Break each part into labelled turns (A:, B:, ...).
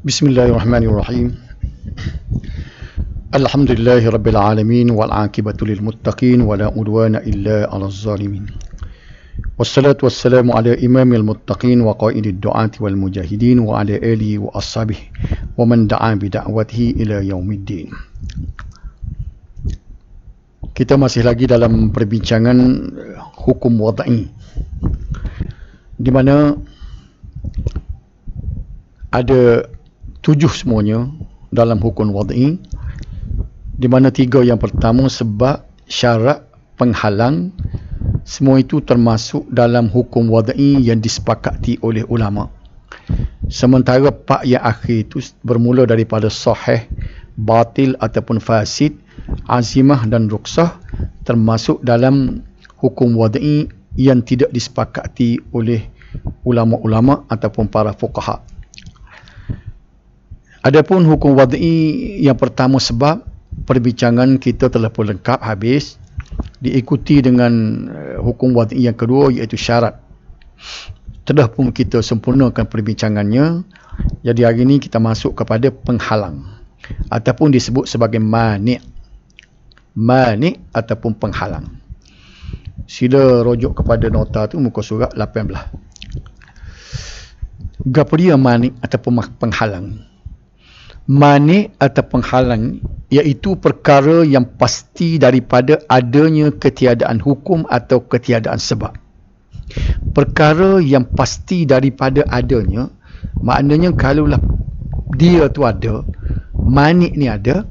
A: Bismillahirrahmanirrahim. Alhamdulillahi rabbil alamin wal aqibatu lil muttaqin wala udwana illa 'alal zalimin. Wassalatu wassalamu ala imamil muttaqin wa qaidid du'ati wal mujahidin wa ala alihi wa ashabihi wa man da'a bi da'watihi ila yaumiddin. Kita masih lagi dalam perbincangan hukum wad'i, di mana ada 7 semuanya dalam hukum wad'i, di mana 3 yang pertama sebab, syarat, penghalang, semua itu termasuk dalam hukum wad'i yang disepakati oleh ulama. Sementara 4 yang akhir itu bermula daripada sahih, batil ataupun fasid, azimah dan ruksah, termasuk dalam hukum wad'i yang tidak disepakati oleh ulama-ulama ataupun para fuqaha. Adapun hukum wad'i yang pertama sebab, perbincangan kita telah pun lengkap habis, diikuti dengan hukum wad'i yang kedua iaitu syarat. Telah pun kita sempurnakan perbincangannya. Jadi hari ini kita masuk kepada penghalang ataupun disebut sebagai mani'. Mani' ataupun penghalang. Sila rujuk kepada nota tu muka surat 18. Gapo dia mani' ataupun penghalang? Mani' atau penghalang iaitu perkara yang pasti daripada adanya ketiadaan hukum atau ketiadaan sebab. Perkara yang pasti daripada adanya, maknanya kalaulah dia tu ada, mani' ni ada,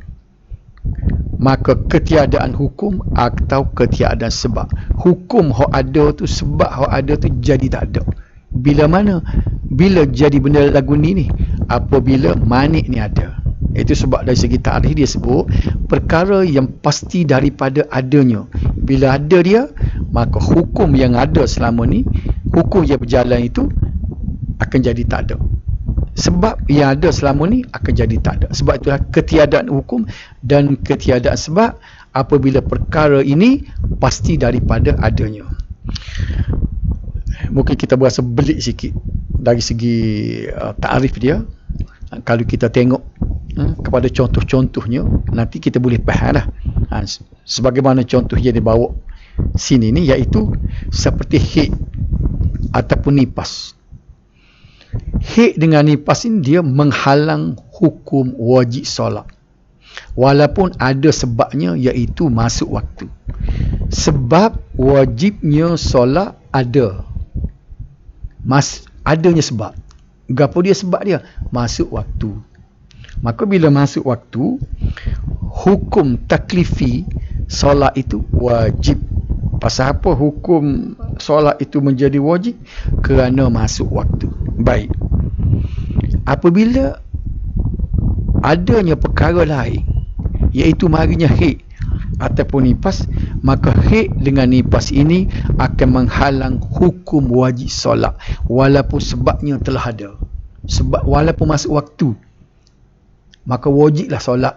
A: maka ketiadaan hukum atau ketiadaan sebab. Hukum hok ada tu, sebab hok ada tu jadi tak ada. Bila mana? Bila jadi benda lagu ni apabila mani' ni ada. Itu sebab dari segi tarikh dia sebut perkara yang pasti daripada adanya. Bila ada dia, maka hukum yang ada selama ni, hukum yang berjalan itu akan jadi tak ada. Sebab yang ada selama ni akan jadi tak ada. Sebab itulah ketiadaan hukum dan ketiadaan sebab apabila perkara ini pasti daripada adanya. Mungkin kita berasa belik sikit dari segi takrif dia. Kalau kita tengok kepada contoh-contohnya, nanti kita boleh faham lah. Sebagaimana contoh yang dibawa sini ni, iaitu seperti haid ataupun nifas. Haid dengan nifas ini dia menghalang hukum wajib solat, walaupun ada sebabnya iaitu masuk waktu. Sebab wajibnya solat ada, adanya sebab. Gapo dia sebab dia? Masuk waktu. Maka bila masuk waktu, hukum taklifi solat itu wajib. Pasal apa hukum solat itu menjadi wajib? Kerana masuk waktu. Baik. Apabila adanya perkara lain, iaitu marinya haid ataupun nifas, maka haid dengan nifas ini akan menghalang hukum wajib solat walaupun sebabnya telah ada. Sebab walaupun masuk waktu, maka wajiblah solat.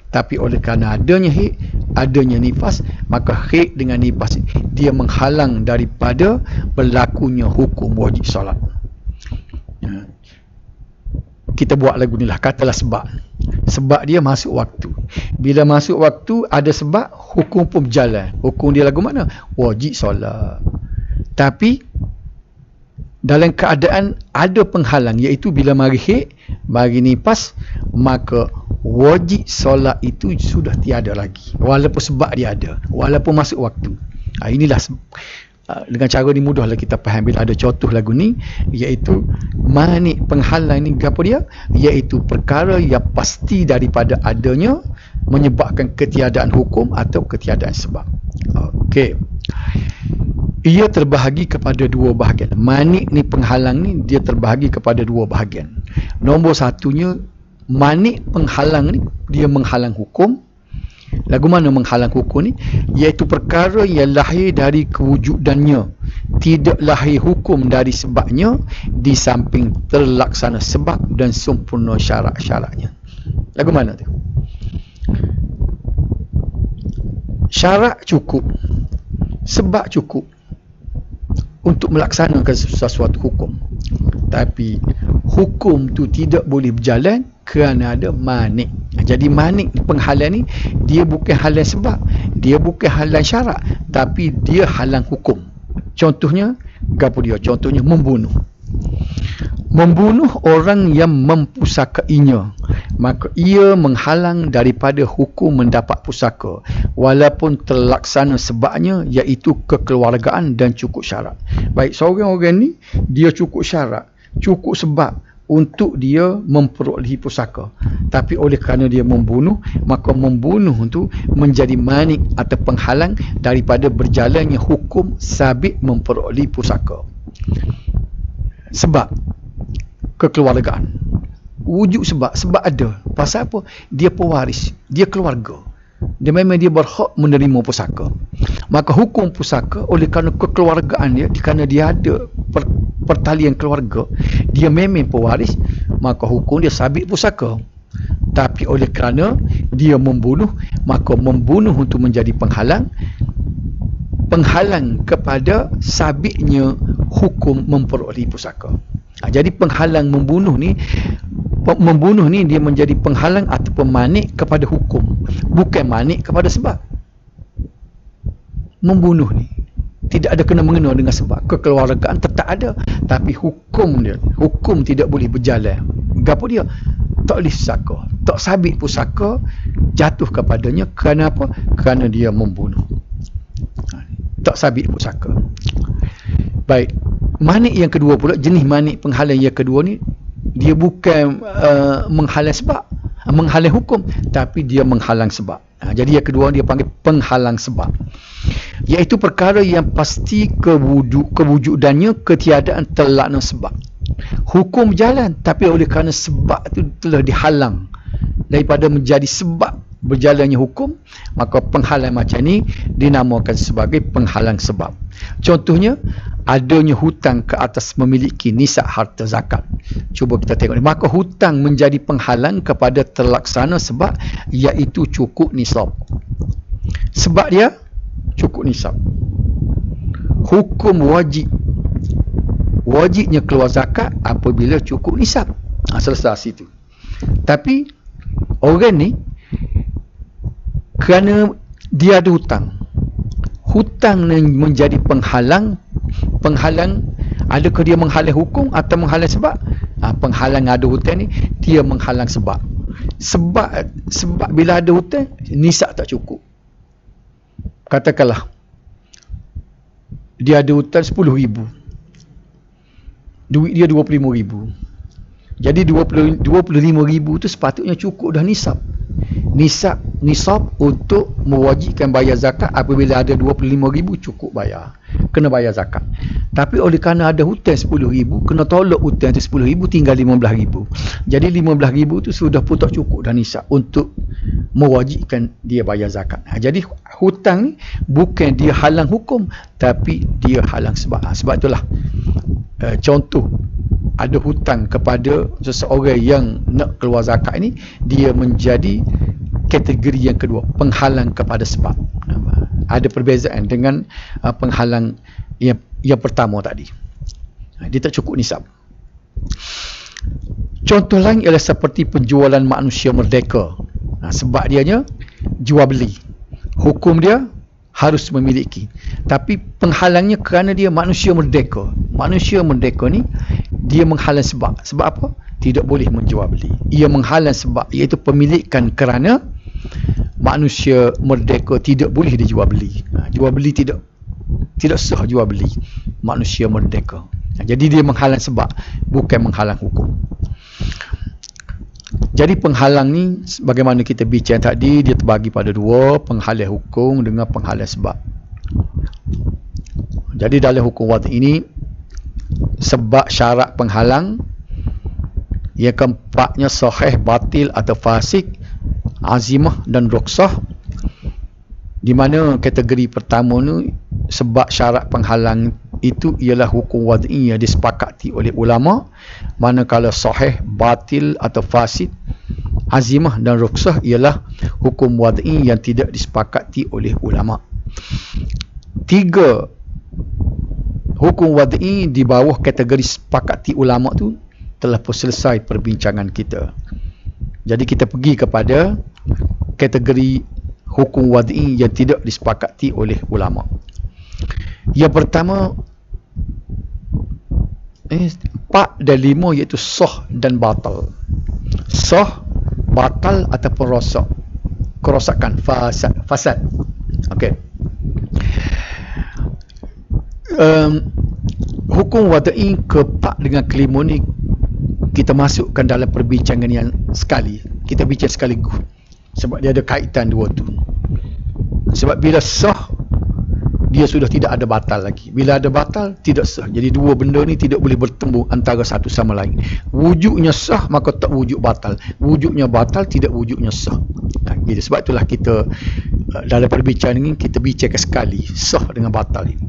A: Tapi oleh kerana adanya haid, adanya nifas, maka haid dengan nifas dia menghalang daripada berlakunya hukum wajib solat. Kita buat lagu ni lah, katalah sebab. Sebab dia masuk waktu. Bila masuk waktu, ada sebab, hukum pun berjalan. Hukum dia lagu mana? Wajib solat. Tapi dalam keadaan ada penghalang, iaitu bila mari haid, mari nifas, maka wajib solat itu sudah tiada lagi, walaupun sebab dia ada, walaupun masuk waktu. Inilah dengan cara ni mudahlah kita faham bila ada contoh lagu ni, iaitu mani' penghalang ni gapo dia? Iaitu perkara yang pasti daripada adanya menyebabkan ketiadaan hukum atau ketiadaan sebab. Okey. Ia terbahagi kepada 2 bahagian. Mani' ni penghalang ni dia terbahagi kepada 2 bahagian. Nombor satunya, mani' penghalang ni dia menghalang hukum. Lagu mana menghalang hukum ni? Iaitu perkara yang lahir dari kewujudannya, tidak lahir hukum dari sebabnya, di samping terlaksana sebab dan sempurna syarat-syaratnya. Lagu mana tu? Syarat cukup, sebab cukup untuk melaksanakan sesuatu hukum. Tapi hukum tu tidak boleh berjalan kerana ada manik. Jadi manik penghalang ni dia bukan halang sebab, dia bukan halang syarak, tapi dia halang hukum. Contohnya gapo dia? Contohnya membunuh. Membunuh orang yang mempusakainya, maka ia menghalang daripada hukum mendapat pusaka walaupun terlaksana sebabnya, iaitu kekeluargaan dan cukup syarat. Baik, seorang orang ni dia cukup syarat, cukup sebab untuk dia memperolehi pusaka, tapi oleh kerana dia membunuh, maka membunuh itu menjadi manik atau penghalang daripada berjalannya hukum sabit memperolehi pusaka. Sebab kekeluargaan, wujud sebab ada. Pasal apa? Dia pewaris, dia keluarga, dia memang dia berhak menerima pusaka. Maka hukum pusaka oleh kerana kekeluargaan dia, kerana dia ada pertalian keluarga, dia memang pewaris, maka hukum dia sabit pusaka. Tapi oleh kerana dia membunuh, maka membunuh itu menjadi penghalang kepada sabitnya hukum memperolehi pusaka. Jadi penghalang membunuh ni dia menjadi penghalang atau pemanik kepada hukum, bukan manik kepada sebab. Membunuh ni tidak ada kena-mengena dengan sebab, kekeluargaan tetap ada, tapi hukum tidak boleh berjalan. Gapo dia? Tak boleh pusaka, tak sabit pusaka jatuh kepadanya. Kerana apa? Kerana dia membunuh. Tak sabit pusaka. Baik, manik yang kedua pula, jenis manik penghalang yang kedua ni, dia bukan menghalang sebab, menghalang hukum, tapi dia menghalang sebab. Jadi yang kedua dia panggil penghalang sebab, iaitu perkara yang pasti kewujudannya ketiadaan terlakna sebab. Hukum berjalan, tapi oleh kerana sebab itu telah dihalang daripada menjadi sebab berjalannya hukum, maka penghalang macam ni dinamakan sebagai penghalang sebab. Contohnya, adanya hutang ke atas memiliki nisab harta zakat. Cuba kita tengok ni. Maka hutang menjadi penghalang kepada terlaksana sebab, iaitu cukup nisab. Sebab dia cukup nisab. Hukum wajibnya keluar zakat apabila cukup nisab. Selesai situ. Tapi orang ni kerana dia ada hutang ni menjadi penghalang, adakah dia menghalang hukum atau menghalang sebab? Penghalang ada hutang ni dia menghalang sebab bila ada hutang, nisab tak cukup. Katakanlah dia ada hutang 10,000, duit dia 25,000, jadi 25,000 tu sepatutnya cukup dah nisab untuk mewajibkan bayar zakat. Apabila ada 25,000 cukup bayar, kena bayar zakat. Tapi oleh kerana ada hutang 10,000, kena tolak hutang tu 10,000, tinggal 15,000. Jadi 15,000 tu sudah pun tak cukup dah nisab untuk mewajibkan dia bayar zakat. Jadi hutang ni bukan dia halang hukum, tapi dia halang sebab. Sebab itulah contoh ada hutang kepada seseorang yang nak keluar zakat ini, dia menjadi kategori yang kedua, penghalang kepada sebab. Ada perbezaan dengan penghalang yang pertama tadi. Dia tak cukup nisab. Contoh lain ialah seperti penjualan manusia merdeka. Sebab dianya jual beli, hukum dia harus memiliki, tapi penghalangnya kerana dia manusia merdeka. Manusia merdeka ni dia menghalang sebab. Sebab apa? Tidak boleh menjual beli. Ia menghalang sebab, iaitu pemilikan, kerana manusia merdeka tidak boleh dijual beli. Jual beli tidak sah jual beli manusia merdeka. Jadi dia menghalang sebab, bukan menghalang hukum. Jadi penghalang ni, bagaimana kita bincang tadi, dia terbagi pada dua, penghalang hukum dengan penghalang sebab. Jadi dalam hukum wadi ini, sebab syarat penghalang yang keempatnya sahih, batil atau fasik, azimah dan ruksah. Di mana kategori pertama ni, sebab syarat penghalang itu ialah hukum wad'i yang disepakati oleh ulama, manakala sahih, batil atau fasid, azimah dan ruksah ialah hukum wad'i yang tidak disepakati oleh ulama. Tiga hukum wad'i di bawah kategori sepakati ulama tu telah pun selesai perbincangan kita. Jadi kita pergi kepada kategori hukum wad'i yang tidak disepakati oleh ulama. Yang pertama, 4 dan 5 iaitu sah dan batal. Sah, batal ataupun rosak, kerosakan, fasad. Okey. Hukum wad'i ke-4 dengan ke-5 ni kita masukkan dalam perbincangan yang sekali. Kita bincang sekaligus. Sebab dia ada kaitan dua tu. Sebab bila sah, dia sudah tidak ada batal lagi. Bila ada batal, tidak sah. Jadi dua benda ni tidak boleh bertemu antara satu sama lain. Wujudnya sah, maka tak wujud batal. Wujudnya batal, tidak wujudnya sah. Jadi sebab itulah kita dalam perbincangan ini, kita bincangkan sekali sah dengan batal ini.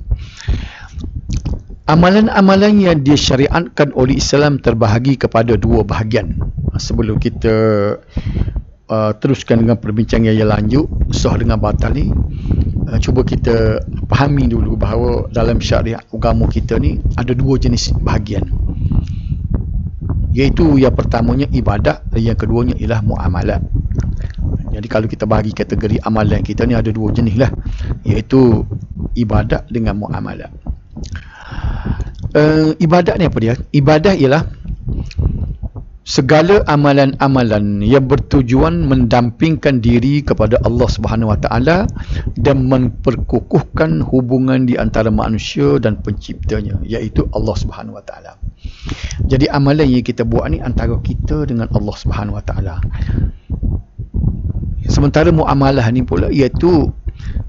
A: Amalan-amalan yang disyariatkan oleh Islam terbahagi kepada dua bahagian. Sebelum kita teruskan dengan perbincangan yang lanjut, sah dengan batal ni, cuba kita fahami dulu bahawa dalam syariat agama kita ni ada dua jenis bahagian. Iaitu yang pertamanya ibadat dan yang keduanya ialah muamalat. Jadi kalau kita bagi kategori amalan kita ni ada dua jenis lah, iaitu ibadat dengan muamalat. Ibadat ni apa dia? Ibadah ialah segala amalan-amalan yang bertujuan mendampingkan diri kepada Allah Subhanahu Wa Taala dan memperkukuhkan hubungan di antara manusia dan penciptanya, iaitu Allah Subhanahu Wa Taala. Jadi amalan yang kita buat ni antara kita dengan Allah Subhanahu Wa Taala. Sementara muamalah ni pula iaitu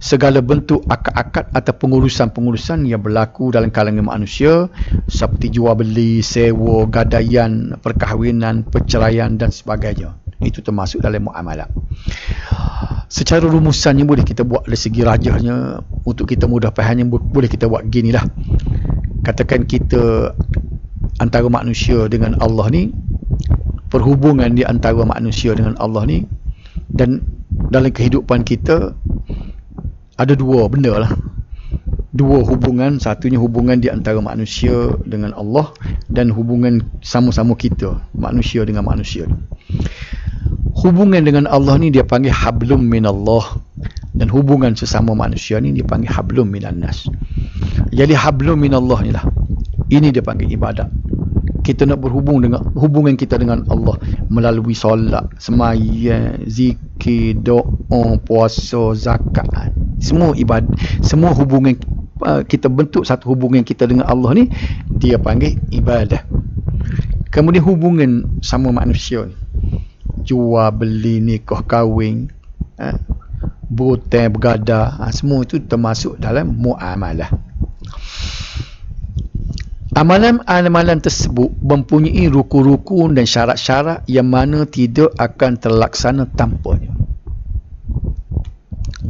A: segala bentuk akad-akad atau pengurusan-pengurusan yang berlaku dalam kalangan manusia seperti jual beli, sewa, gadaian, perkahwinan, perceraian dan sebagainya. Itu termasuk dalam muamalah. Secara rumusannya boleh kita buat dari segi rajahnya, untuk kita mudah fahamnya boleh kita buat gini lah. Katakan kita antara manusia dengan Allah ni, perhubungan di antara manusia dengan Allah ni, dan dalam kehidupan kita ada dua benda lah, dua hubungan. Satunya hubungan di antara manusia dengan Allah, dan hubungan sama-sama kita, manusia dengan manusia. Hubungan dengan Allah ni dia panggil hablum minallah, dan hubungan sesama manusia ni dia panggil hablum minannas. Jadi hablum minallah ni lah, ini dia panggil ibadat. Kita nak berhubung dengan hubungan kita dengan Allah melalui solat, sembahyang, zikir, doa, puasa, zakat. Semua ibadat, semua hubungan kita bentuk satu hubungan kita dengan Allah ni dia panggil ibadah. Kemudian hubungan sama manusia ni, jual beli, nikah kahwin, berhutang bergadah, semua itu termasuk dalam muamalah. Amalan-amalan tersebut mempunyai rukun-rukun dan syarat-syarat yang mana tidak akan terlaksana tanpanya.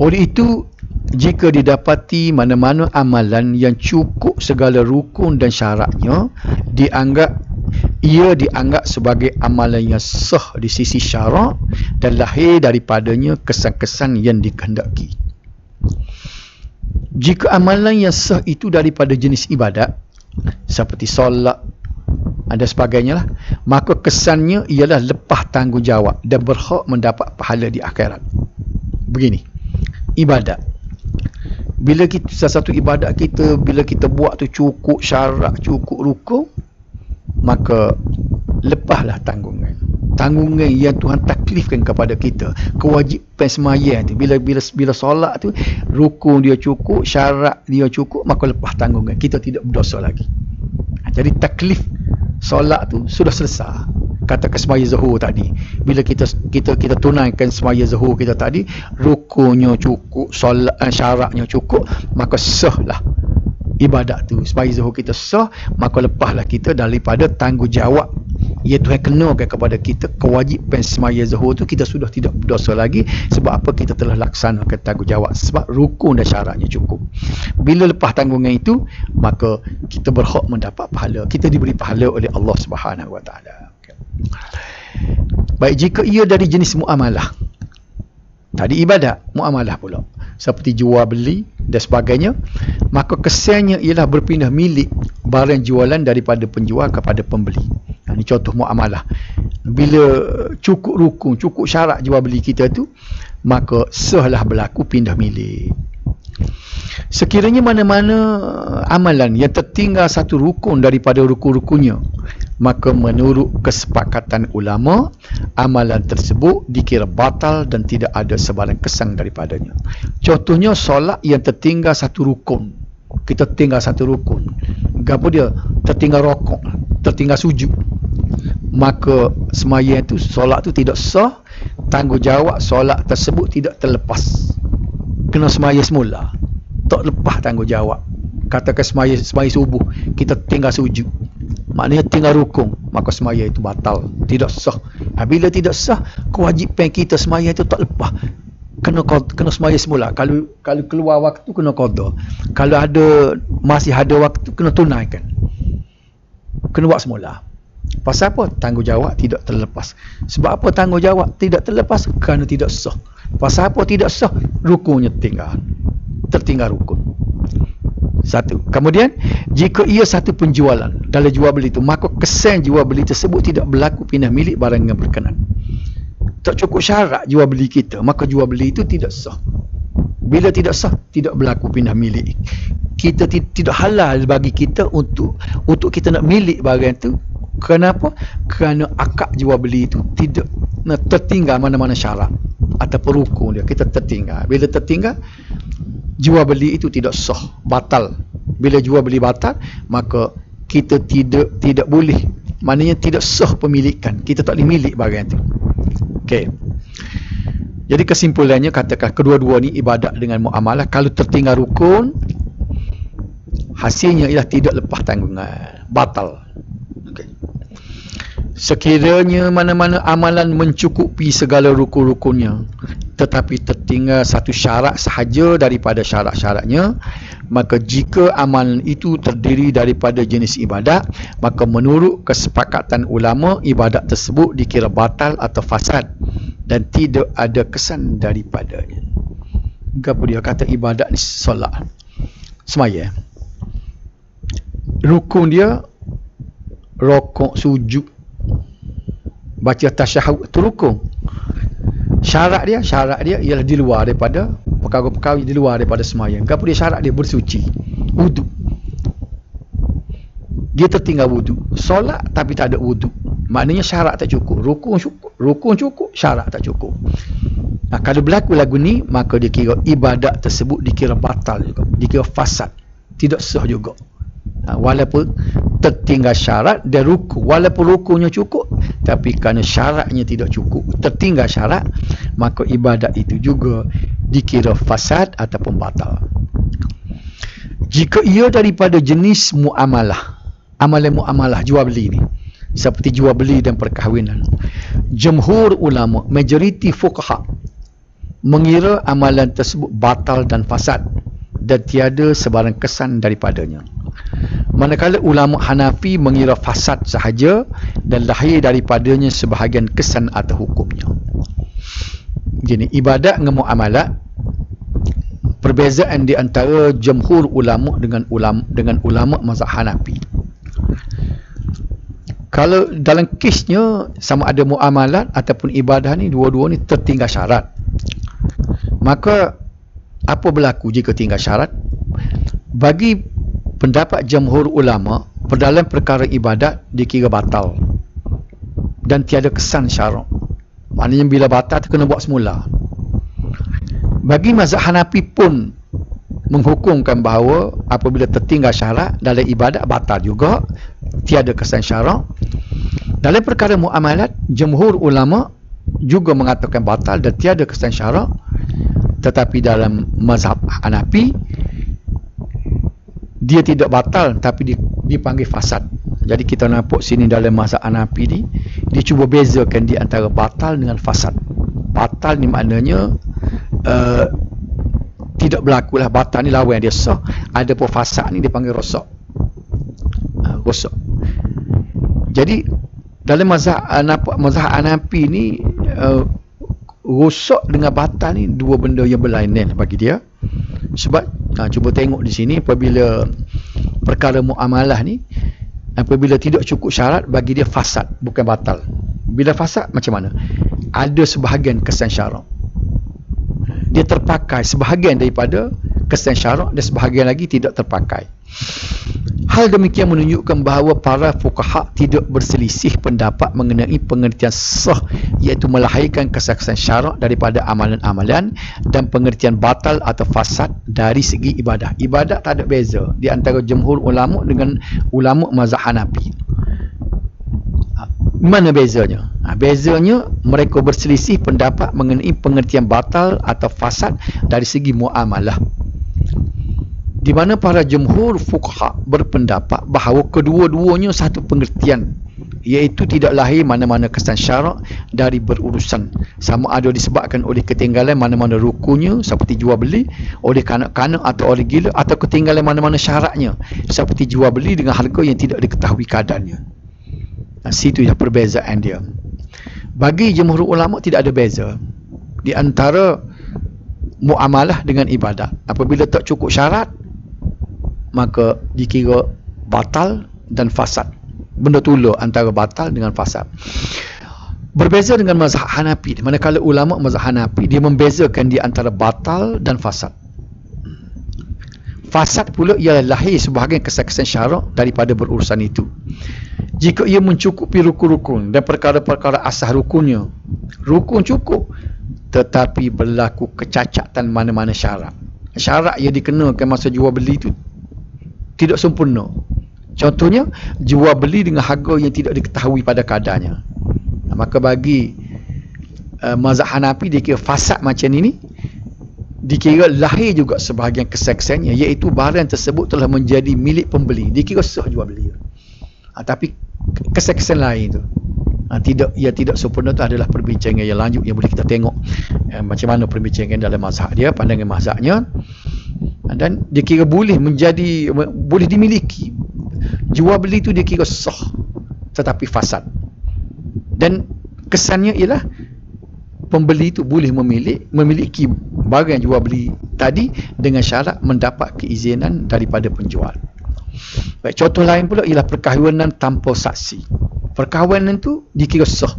A: Oleh itu, jika didapati mana-mana amalan yang cukup segala rukun dan syaratnya, ia dianggap sebagai amalan yang sah di sisi syarak dan lahir daripadanya kesan-kesan yang dikehendaki. Jika amalan yang sah itu daripada jenis ibadat seperti solat dan sebagainya lah, maka kesannya ialah lepas tanggungjawab dan berhak mendapat pahala di akhirat. Begini, ibadat, bila kita satu ibadat kita, bila kita buat tu cukup syarat, cukup rukun, maka lepaslah tanggungan yang Tuhan taklifkan kepada kita, kewajipan sembahyang tu. Bila solat tu rukun dia cukup, syarat dia cukup, maka lepas tanggungan, kita tidak berdosa lagi. Jadi taklif solat tu sudah selesai. Katakan sembahyang zuhur tadi, bila kita tunaikan sembahyang zuhur kita tadi, rukunnya cukup, solat syaratnya cukup, maka sahlah ibadat tu. Sembahyang zuhur kita sah, maka lepaslah kita daripada tanggungjawab ia Tuhan kenakan kepada kita, kewajipan sembahyang zuhur tu kita sudah tidak berdosa lagi. Sebab apa? Kita telah laksanakan tanggungjawab, sebab rukun dan syaratnya cukup. Bila lepas tanggungan itu, maka kita berhak mendapat pahala, kita diberi pahala oleh Allah Subhanahu Wa Taala. Baik, jika ia dari jenis muamalah, tadi ibadat, muamalah pula seperti jual beli dan sebagainya, maka kesannya ialah berpindah milik barang jualan daripada penjual kepada pembeli. Ini contoh muamalah. Bila cukup rukun, cukup syarat jual beli kita tu, maka sahlah berlaku pindah milik. Sekiranya mana-mana amalan yang tertinggal satu rukun daripada rukun-rukunnya, maka menurut kesepakatan ulama, amalan tersebut dikira batal dan tidak ada sebarang kesan daripadanya. Contohnya solat yang tertinggal satu rukun. Kita tinggal satu rukun. Gapo dia? Tertinggal rokok, tertinggal sujud. Maka sembahyang itu, solat itu tidak sah, tanggungjawab solat tersebut tidak terlepas. Kena sembahyang semula. Tak lepas tanggungjawab. Katakan sembahyang subuh, kita tinggal sujud, maknanya tinggal rukun, maka sembahyang itu batal, tidak sah. Bila tidak sah, kewajipan kita sembahyang itu tak lepas. Kena sembahyang semula. Kalau keluar waktu, kena qada. Kalau masih ada waktu, kena tunaikan. Kena buat semula. Pasal apa? Tanggungjawab tidak terlepas. Sebab apa tanggungjawab tidak terlepas? Kerana tidak sah. Pasal apa tidak sah? Rukunnya tertinggal rukun. Satu. Kemudian, jika ia satu penjualan dalam jual beli itu, maka kesan jual beli tersebut tidak berlaku pindah milik barang yang berkenan. Tak cukup syarat jual beli kita, maka jual beli itu tidak sah. Bila tidak sah, tidak berlaku pindah milik. Kita tidak halal bagi kita untuk kita nak milik barang itu. Kenapa? Kerana akad jual beli itu tidak tertinggal mana-mana syarat ataupun rukun dia. Kita tertinggal. Bila tertinggal, jual beli itu tidak sah, batal. Bila jual beli batal, maka kita tidak boleh, maknanya tidak sah pemilikan. Kita tak boleh milik barang itu. Okey. Jadi kesimpulannya, katakan kedua-dua ni ibadat dengan muamalah, kalau tertinggal rukun, hasilnya ialah tidak lepas tanggungan, batal. Okey. Sekiranya mana-mana amalan mencukupi segala rukun-rukunnya, tetapi tertinggal satu syarat sahaja daripada syarat-syaratnya, maka jika amalan itu terdiri daripada jenis ibadat, maka menurut kesepakatan ulama, ibadat tersebut dikira batal atau fasad dan tidak ada kesan daripadanya. Apa dia kata ibadat ni? Solat, sembahyang. Rukun dia rokok, sujud, baca tasyahud, itu rukun. Syarat dia ialah di luar daripada perkara-perkara, di luar daripada sembahyang. Apa dia syarat dia? Bersuci, wuduk. Dia tertinggal wuduk. Solat tapi tak ada wuduk, maknanya syarat tak cukup. Rukun cukup, syarat tak cukup. Kalau berlaku lagu ni, maka dia kira ibadat tersebut dikira batal juga, dikira fasad, tidak sah juga. Walaupun tertinggal syarat dan rukun, walaupun rukunnya cukup, tapi kerana syaratnya tidak cukup, tertinggal syarat, maka ibadat itu juga dikira fasad ataupun batal. Jika ia daripada jenis muamalah, amalan muamalah jual beli ni, seperti jual beli dan perkahwinan, jumhur ulama, majoriti fuqaha, mengira amalan tersebut batal dan fasad dan tiada sebarang kesan daripadanya. Manakala ulama Hanafi mengira fasad sahaja dan lahir daripadanya sebahagian kesan atau hukumnya. Jadi ibadat dengan muamalat, perbezaan di antara jumhur ulama dengan ulama mazhab Hanafi. Kalau dalam kesnya sama ada muamalat ataupun ibadah ni, dua-dua ni tertinggal syarat, maka apa berlaku jika tinggal syarat? Bagi pendapat jumhur ulama, dalam perkara ibadat dikira batal dan tiada kesan syarak. Maknanya bila batal, kena buat semula. Bagi mazhab Hanafi pun menghukumkan bahawa apabila tertinggal syarat dalam ibadat, batal juga, tiada kesan syarak. Dalam perkara muamalat, jumhur ulama juga mengatakan batal dan tiada kesan syarak. Tetapi dalam mazhab Hanafi, dia tidak batal tapi dipanggil fasad. Jadi kita nampak sini dalam mazhab Hanafi ni, dia cuba bezakan di antara batal dengan fasad. Batal ni maknanya tidak berlakulah. Batal ni lawan dia sah. Adapun fasad ni dipanggil rosak. Rosak. Jadi dalam mazhab Hanafi ni, rosak dengan batal ni dua benda yang berlainan bagi dia. Sebab cuba tengok di sini, apabila perkara muamalah ni, Apabila tidak cukup syarat, bagi dia fasad, bukan batal. Bila fasad macam mana? Ada sebahagian kesan syarak, dia terpakai sebahagian daripada kesan syarak dan sebahagian lagi tidak terpakai. Hal demikian menunjukkan bahawa para fuqaha tidak berselisih pendapat mengenai pengertian sah, iaitu melahirkan kesan-kesan syarak daripada amalan-amalan, dan pengertian batal atau fasad dari segi ibadah. Ibadah tak ada beza di antara jumhur ulama dengan ulama mazhab Hanafi. Mana bezanya? Bezanya mereka berselisih pendapat mengenai pengertian batal atau fasad dari segi muamalah, di mana para jumhur fuqaha berpendapat bahawa kedua-duanya satu pengertian, iaitu tidak lahir mana-mana kesan syarak dari berurusan, sama ada disebabkan oleh ketinggalan mana-mana rukunnya seperti jual beli, oleh kanak-kanak atau oleh gila, atau ketinggalan mana-mana syaratnya seperti jual beli dengan harga yang tidak diketahui kadarnya. Situ ya perbezaan dia. Bagi jumhur ulama tidak ada beza di antara muamalah dengan ibadat. Apabila tak cukup syarat, maka dikira batal dan fasad. Benda tula antara batal dengan fasad. Berbeza dengan mazhab Hanafi, manakala ulama mazhab Hanafi dia membezakan di antara batal dan fasad. Fasad pula ialah lahir sebahagian kesan-kesan syarak daripada berurusan itu, jika ia mencukupi rukun-rukun dan perkara-perkara asas rukunnya. Rukun cukup, tetapi berlaku kecacatan mana-mana syarat. Syarat yang dikenakan masa jual beli itu tidak sempurna. Contohnya, jual beli dengan harga yang tidak diketahui pada kadarnya. Maka bagi mazhab Hanafi, dia kira fasad macam ini, dikira lahir juga sebahagian kesan-kesannya, iaitu barang tersebut telah menjadi milik pembeli, dikira sah jual beli. Tapi kesan-kesan lain tu tidak sempurna, tu adalah perbincangan yang lanjut yang boleh kita tengok macam mana perbincangan dalam mazhab dia, pandangan mazhabnya, dan dia kira boleh dimiliki. Jual beli tu dia kira sah tetapi fasad, dan kesannya ialah pembeli itu boleh memiliki barang jual beli tadi dengan syarat mendapat keizinan daripada penjual. Baik, contoh lain pula ialah perkahwinan tanpa saksi. Perkahwinan itu dikira sah.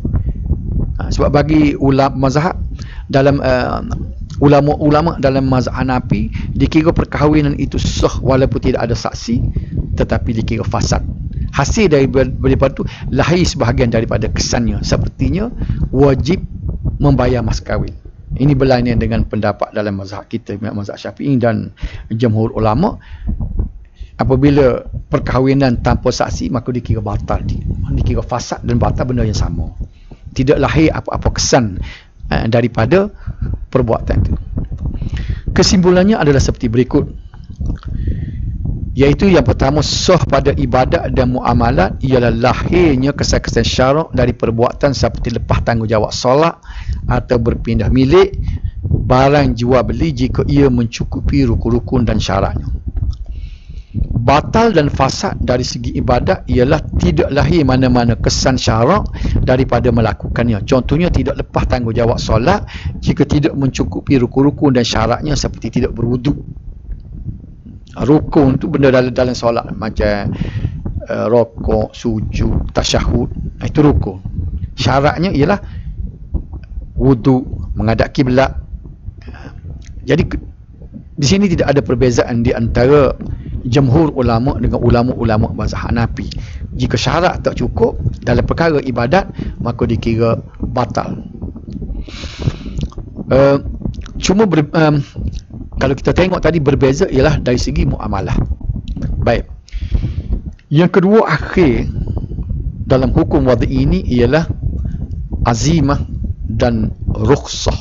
A: Sebab bagi ulama mazhab dalam ulama-ulama dalam mazhab Hanafi, dikira perkahwinan itu sah walaupun tidak ada saksi, tetapi dikira fasad. Hasil daripada itu lahir sebahagian daripada kesannya, sepertinya wajib membayar mas kahwin. Ini berlainan dengan pendapat dalam mazhab kita, mazhab Syafi'i dan jumhur ulama. Apabila perkahwinan tanpa saksi, maka dikira batal, dikira fasad dan batal, benda yang sama. Tidak lahir apa-apa kesan daripada perbuatan itu. Kesimpulannya adalah seperti berikut, iaitu yang pertama, sah pada ibadat dan muamalat ialah lahirnya kesan-kesan syarak dari perbuatan seperti lepas tanggungjawab solat atau berpindah milik, barang jual beli jika ia mencukupi rukun-rukun dan syaratnya. Batal dan fasad dari segi ibadat ialah tidak lahir mana-mana kesan syarak daripada melakukannya. Contohnya, tidak lepas tanggungjawab solat jika tidak mencukupi rukun-rukun dan syaratnya, seperti tidak berwuduk. Rukun tu benda dalam solat, macam rokok, sujud, tasyahud, itu rukun. Syaratnya ialah wuduk, menghadap kiblat. Jadi di sini tidak ada perbezaan di antara jumhur ulama dengan ulama-ulama mazhab Hanafi. Jika syarat tak cukup dalam perkara ibadat, maka dikira batal. Kalau kita tengok tadi, berbeza ialah dari segi muamalah. Baik. Yang kedua akhir dalam hukum wad'i ini ialah azimah dan rukhsah.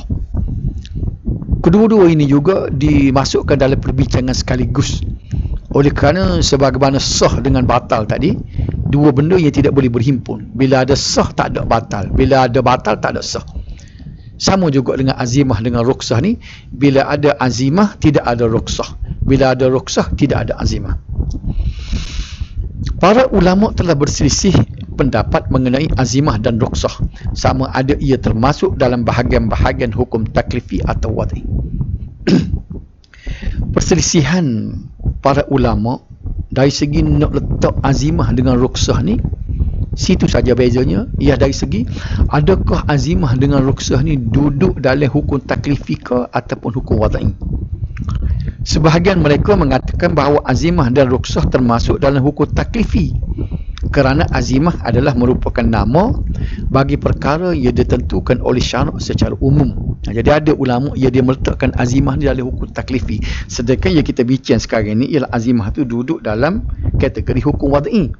A: Kedua-dua ini juga dimasukkan dalam perbincangan sekaligus, oleh kerana sebagaimana sah dengan batal tadi, dua benda yang tidak boleh berhimpun. Bila ada sah, tak ada batal. Bila ada batal, tak ada sah. Sama juga dengan azimah dengan rukhsah ni. Bila ada azimah, tidak ada rukhsah. Bila ada rukhsah, tidak ada azimah. Para ulama telah berselisih pendapat mengenai azimah dan rukhsah, sama ada ia termasuk dalam bahagian-bahagian hukum taklifi atau wad'i. Perselisihan para ulama Dari segi nak letak azimah dengan ruksah ni, situ saja bezanya. Ia dari segi adakah azimah dengan ruksah ni duduk dalam hukum taklifi ke ataupun hukum wadai. Sebahagian mereka mengatakan bahawa azimah dan ruksah termasuk dalam hukum taklifi, kerana azimah adalah merupakan nama bagi perkara yang ditentukan oleh syarak secara umum. Jadi ada ulama yang dia meletakkan azimah ni dalam hukum taklifi, sedangkan yang kita bincang sekarang ni ialah azimah tu duduk dalam kategori hukum wadai.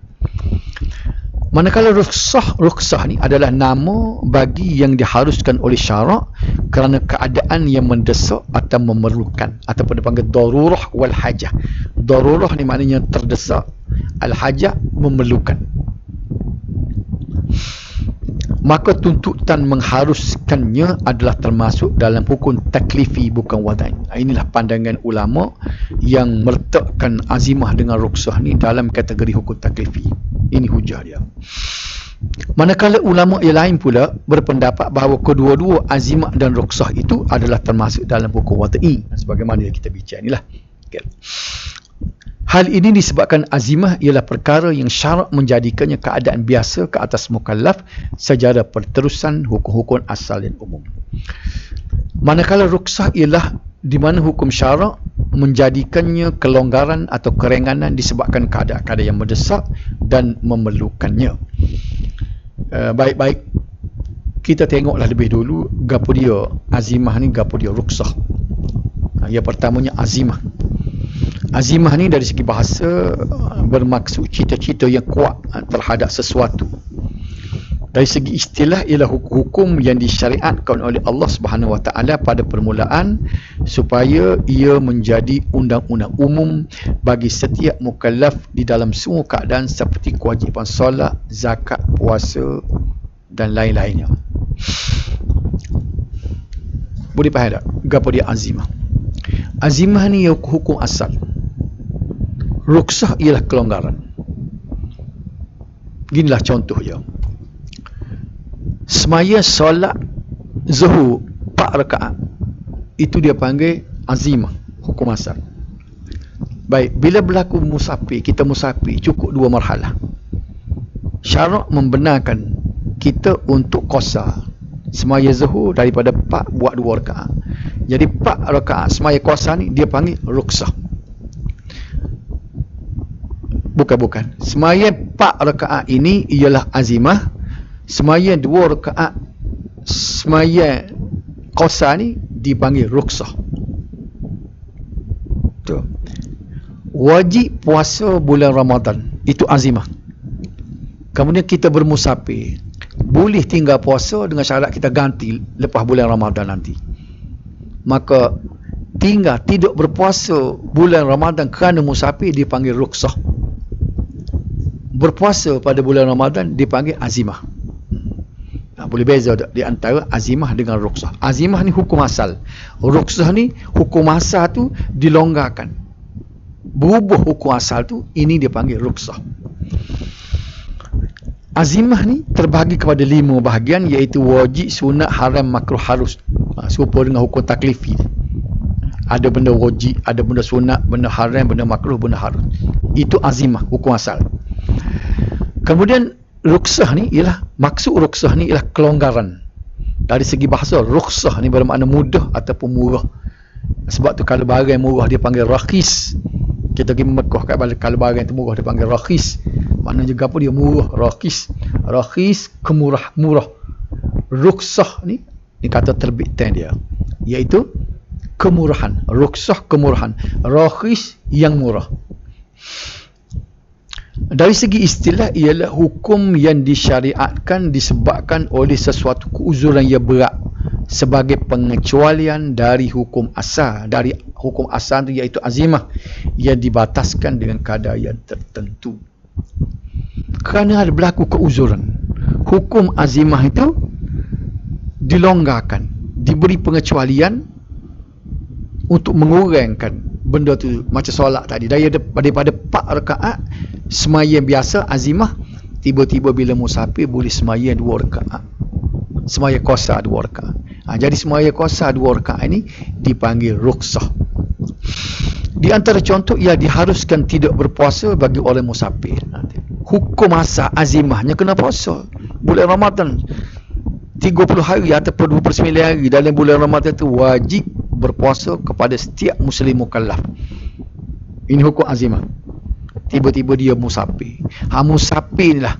A: Manakala ruksah ni adalah nama bagi yang diharuskan oleh syarak kerana keadaan yang mendesak atau memerlukan, ataupun dipanggil darurah wal hajah. Darurah ni maknanya terdesak, al hajah memerlukan. Maka tuntutan mengharuskannya adalah termasuk dalam hukum taklifi, bukan wadai. Inilah pandangan ulama yang meletakkan azimah dengan ruksah ni dalam kategori hukum taklifi. Ini hujah dia. Manakala ulama yang lain pula berpendapat bahawa kedua-dua azimah dan ruksah itu adalah termasuk dalam hukum wadai, sebagaimana yang kita bincang inilah. Okay. Hal ini disebabkan azimah ialah perkara yang syarak menjadikannya keadaan biasa ke atas mukallaf secara perterusan hukum-hukum asal dan umum. Manakala ruksah ialah di mana hukum syarak menjadikannya kelonggaran atau keringanan disebabkan keadaan-keadaan yang mendesak dan memerlukannya. Baik-baik, kita tengoklah lebih dulu gapo dia azimah ni, gapo dia ruksah. Yang pertamanya azimah. Azimah ni dari segi bahasa bermaksud cita-cita yang kuat terhadap sesuatu. Dari segi istilah ialah hukum yang disyariatkan oleh Allah Subhanahu Wa Taala pada permulaan supaya ia menjadi undang-undang umum bagi setiap mukallaf di dalam semua keadaan seperti kewajipan solat, zakat, puasa dan lain-lainnya. Boleh faham tak? Gapo dia azimah? Azimah ni hukum asal. Ruksah ialah kelonggaran. Ginilah contohnya. Semaya solat zuhur 4 rakaat, itu dia panggil azimah, hukum asal. Baik, bila berlaku musafir, kita musafir cukup 2 marhalah. Syarak membenarkan kita untuk qasar semaya zuhur daripada 4 buat 2 rakaat. Jadi 4 rakaat semaya qasar ni dia panggil ruksah. Bukan. Semaya 4 rakaat ini ialah azimah. Semaya 2 rakaat semaya qasar ni dipanggil ruksah. Tu. Wajib puasa bulan Ramadan, itu azimah. Kemudian kita bermusafir, boleh tinggal puasa dengan syarat kita ganti lepas bulan Ramadan nanti. Maka tinggal tidak berpuasa bulan Ramadan kerana musafir dipanggil ruksah. Berpuasa pada bulan Ramadan dipanggil azimah. Boleh beza tak di antara azimah dengan ruksah? Azimah ni hukum asal. Ruksah ni hukum asal tu dilonggarkan. Berubah hukum asal tu, ini dia panggil ruksah. Azimah ni terbahagi kepada 5 bahagian, iaitu wajib, sunat, haram, makruh, harus. Serupa dengan hukum taklifi. Ada benda wajib, ada benda sunat, benda haram, benda makruh, benda harus. Itu azimah, hukum asal. Kemudian ruksah ni ialah, maksud ruksah ni ialah kelonggaran. Dari segi bahasa, ruksah ni bermakna mudah ataupun murah. Sebab tu kalau barang murah dia panggil rakhis. Kita pergi Mekah kat balik, kalau barang tu murah dia panggil rakhis. Maknanya juga apa dia murah, rakhis. Rakhis, murah. Ruksah ni kata terbitan dia, iaitu kemurahan. Ruksah, kemurahan. Rakhis, yang murah. Dari segi istilah ialah hukum yang disyariatkan disebabkan oleh sesuatu keuzuran yang berat sebagai pengecualian dari hukum asal. Dari hukum asal itu iaitu azimah yang dibataskan dengan kadar yang tertentu. Kerana ada berlaku keuzuran, hukum azimah itu dilonggarkan, diberi pengecualian untuk mengurangkan benda tu. Macam solat tadi, daripada 4 rakaat semaya biasa azimah, tiba-tiba bila musafir boleh semaya 2 rakaat, semaya qasar 2 rakaat. Jadi semaya qasar 2 rakaat ini dipanggil ruksah. Di antara contoh ia diharuskan tidak berpuasa bagi orang musafir. Hukum asal azimahnya kena puasa. Bulan Ramadan 30 hari ataupun 29 hari dalam bulan Ramadan itu wajib berpuasa kepada setiap muslim mukallaf. Ini hukum azimah. Tiba-tiba dia musafir. Musafir lah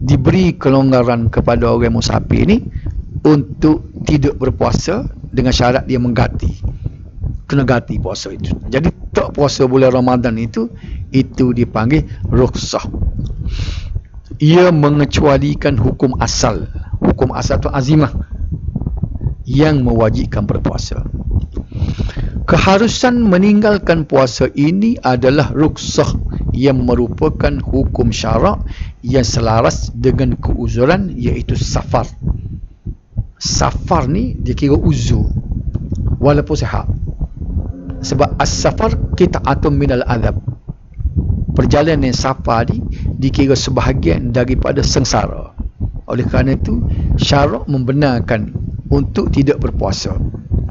A: diberi kelonggaran kepada orang musafir ni untuk tidak berpuasa dengan syarat dia mengganti. Kena ganti puasa itu. Jadi tak puasa bulan Ramadan itu dipanggil rukhsah. Ia mengecualikan hukum asal. Hukum asal itu azimah yang mewajibkan berpuasa. Keharusan meninggalkan puasa ini adalah rukhsah yang merupakan hukum syarak yang selaras dengan keuzuran, iaitu safar. Safar ni dia kira uzur walaupun sihat. Sebab as-safar qit'atun minal azab. Perjalanan safar ni dikira sebahagian daripada sengsara. Oleh kerana itu syarak membenarkan untuk tidak berpuasa.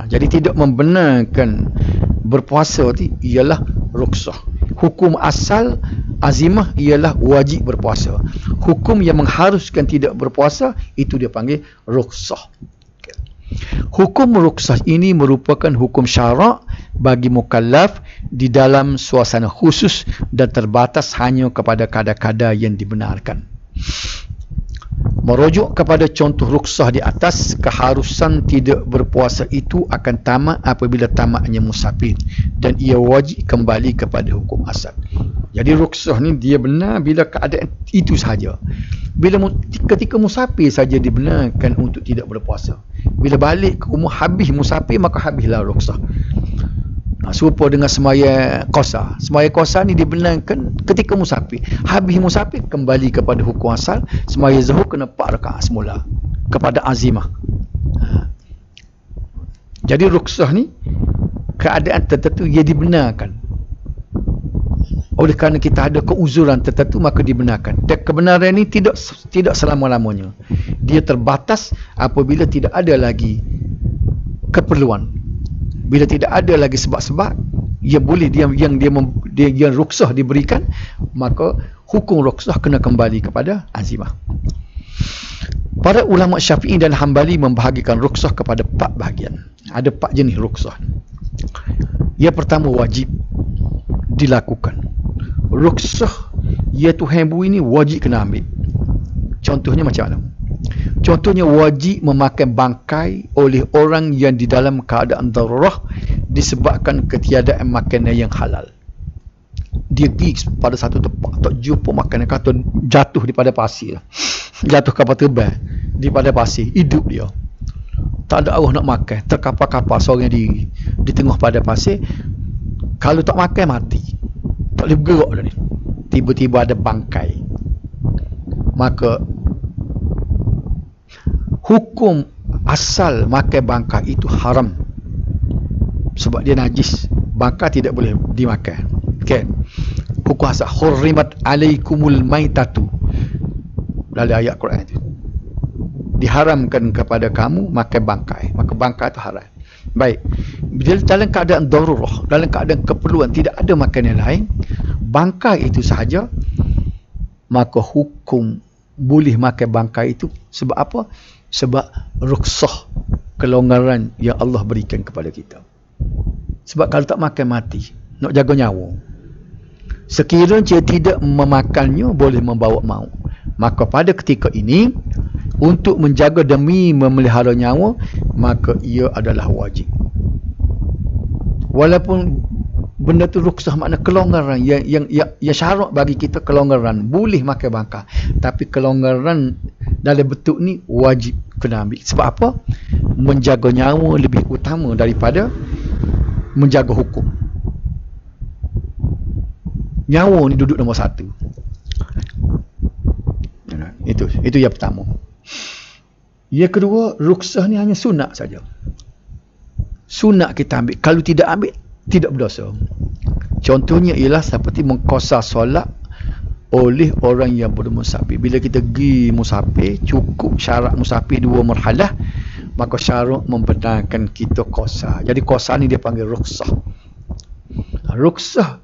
A: Jadi tidak membenarkan berpuasa itu ialah rukhsah. Hukum asal azimah ialah wajib berpuasa. Hukum yang mengharuskan tidak berpuasa itu dia panggil rukhsah. Hukum rukhsah ini merupakan hukum syarak bagi mukallaf di dalam suasana khusus dan terbatas hanya kepada kadar-kadar yang dibenarkan. Merujuk kepada contoh rukhsah di atas, keharusan tidak berpuasa itu akan tamat apabila tamatnya musafir dan ia wajib kembali kepada hukum asal. Jadi rukhsah ni dia benar bila keadaan itu sahaja. Ketika musafir saja dibenarkan untuk tidak berpuasa. Bila balik ke rumah habis musafir, maka habislah rukhsah. Serupa dengan semaya qasar. Semaya qasar ni dibenarkan ketika musafir. Habis musafir kembali kepada hukum asal. Semaya zuhur kena 4 rakaat semula kepada azimah. Jadi rukhsah ni keadaan tertentu ia dibenarkan. Oleh kerana kita ada keuzuran tertentu maka dibenarkan. Dan kebenaran ini tidak selama-lamanya. Dia terbatas apabila tidak ada lagi keperluan. Bila tidak ada lagi sebab-sebab yang boleh yang rukhsah diberikan, maka hukum rukhsah kena kembali kepada azimah. Para ulama Syafi'i dan Hambali membahagikan rukhsah kepada 4 bahagian. Ada 4 jenis rukhsah. Yang pertama wajib dilakukan. Rukhsah ya Tuhan beri ini wajib kena ambil. Contohnya macam mana? Contohnya wajib memakan bangkai oleh orang yang di dalam keadaan darurah disebabkan ketiadaan makanan yang halal. Dia pergi pada satu tempat tak jumpa makanan, kata jatuh di pada pasir. Jatuh kapal terbang di pada pasir, hidup dia. Tak ada arwah nak makan, terkapar-kapar seorang diri di tengah pada pasir. Kalau tak makan mati. Tak boleh bergerak dah ni. Tiba-tiba ada bangkai. Maka hukum asal makan bangkai itu haram sebab dia najis. Bangkai tidak boleh dimakan. Okay. Hukum asal hurrimat alaikumul maitatu dalam ayat Quran itu. Diharamkan kepada kamu makan bangkai. Maka bangkai itu haram. Baik. Bila dalam keadaan darurah, dalam keadaan keperluan, tidak ada makanan lain, bangkai itu sahaja, maka hukum boleh makan bangkai itu. Sebab apa? Sebab rukhsah, kelonggaran yang Allah berikan kepada kita. Sebab kalau tak makan mati, nak jaga nyawa. Sekiranya tidak memakannya boleh membawa maut. Maka pada ketika ini untuk menjaga demi memelihara nyawa, maka ia adalah wajib. Walaupun benda tu rukhsah, makna kelonggaran yang syarat bagi kita, kelonggaran boleh makan bangkai, tapi kelonggaran dalam bentuk ni wajib kena ambil. Sebab apa? Menjaga nyawa lebih utama daripada menjaga hukum. Nyawa ni duduk nombor 1. Itu yang pertama. Yang kedua, rukhsah ni hanya sunat saja. Sunat kita ambil. Kalau tidak ambil, tidak berdosa. Contohnya ialah seperti mengqasar solat oleh orang yang bermusafir. Bila kita pergi musafir, cukup syarat musafir 2 marhalah, maka syarat membenarkan kita qasar. Jadi qasar ni dia panggil rukhsah. ruksah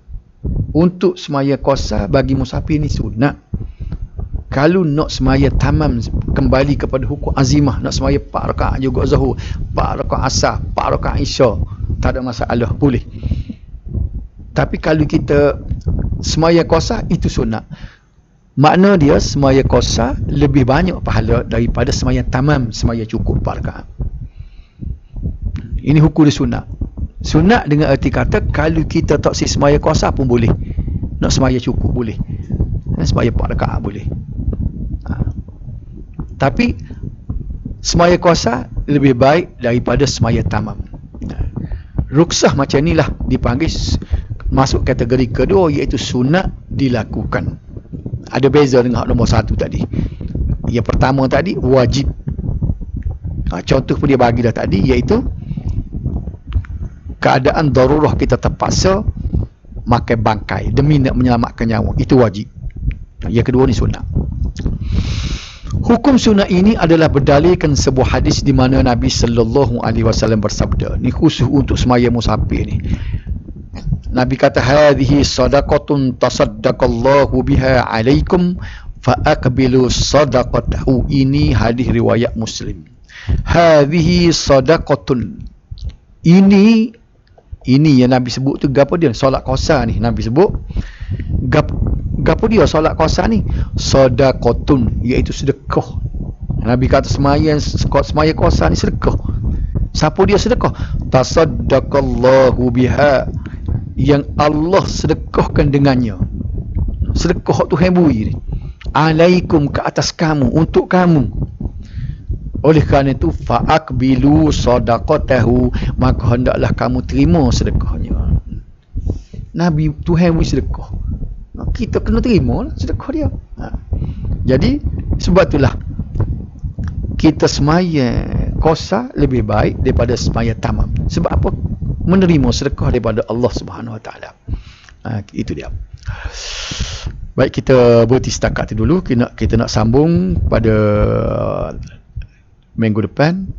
A: untuk semaya qasar bagi musafir ni sunat. Kalau nak semaya tamam, kembali kepada hukum azimah, nak semaya 4 rakaat juga zuhur, 4 rakaat asar, 4 rakaat isya, tak ada masalah, boleh. Tapi kalau kita semaya qasar, itu sunat. Makna dia semaya qasar lebih banyak pahala daripada semaya tamam, semaya cukup 4 rakaat. Ini hukum dia sunat. Sunat dengan erti kata kalau kita tak semaya qasar pun boleh. Nak semaya cukup boleh. Semaya 4 rakaat boleh. Tapi semaya qasar lebih baik daripada semaya tamam. Ruksah macam inilah dipanggil masuk kategori kedua, iaitu sunat dilakukan. Ada beza dengan nombor 1 tadi. Yang pertama tadi wajib. Contoh pun dia bagi dah tadi, iaitu keadaan darurah, kita terpaksa makan bangkai demi nak menyelamatkan nyawa, itu wajib. Yang kedua ni sunat. Hukum sunat ini adalah berdalilkan sebuah hadis di mana Nabi sallallahu alaihi wasallam bersabda, ni khusus untuk semaya musafir ni. Nabi kata, hadhihi sadaqatun tasaddaqallahu biha alaikum fa aqbilu sadaqatahu. Ini hadis riwayat Muslim. Hadhihi sadaqatun, ini yang Nabi sebut tu gapo dia? Solat qasar ni Nabi sebut. Gapo dia solat qasar ni? Sadaqatun, iaitu sedekah. Nabi kata semaya qasar ni sedekah. Siapa dia sedekah? Tasaddaqallahu biha, yang Allah sedekahkan dengannya. Sedekah Tuhan beri ni. Alaikum, ke atas kamu, untuk kamu. Oleh kerana itu fa'aqbilu sadaqatahu, maka hendaklah kamu terima sedekahnya. Nabi Tuhan beri sedekah, kita kena terima lah sedekah dia. Jadi sebab itulah kita semaya qasar lebih baik daripada semaya tamam. Sebab apa? Menerima sedekah daripada Allah Subhanahu Wa Taala. Itu dia. Baik, kita berhenti setakat itu dulu. Kita nak sambung pada minggu depan.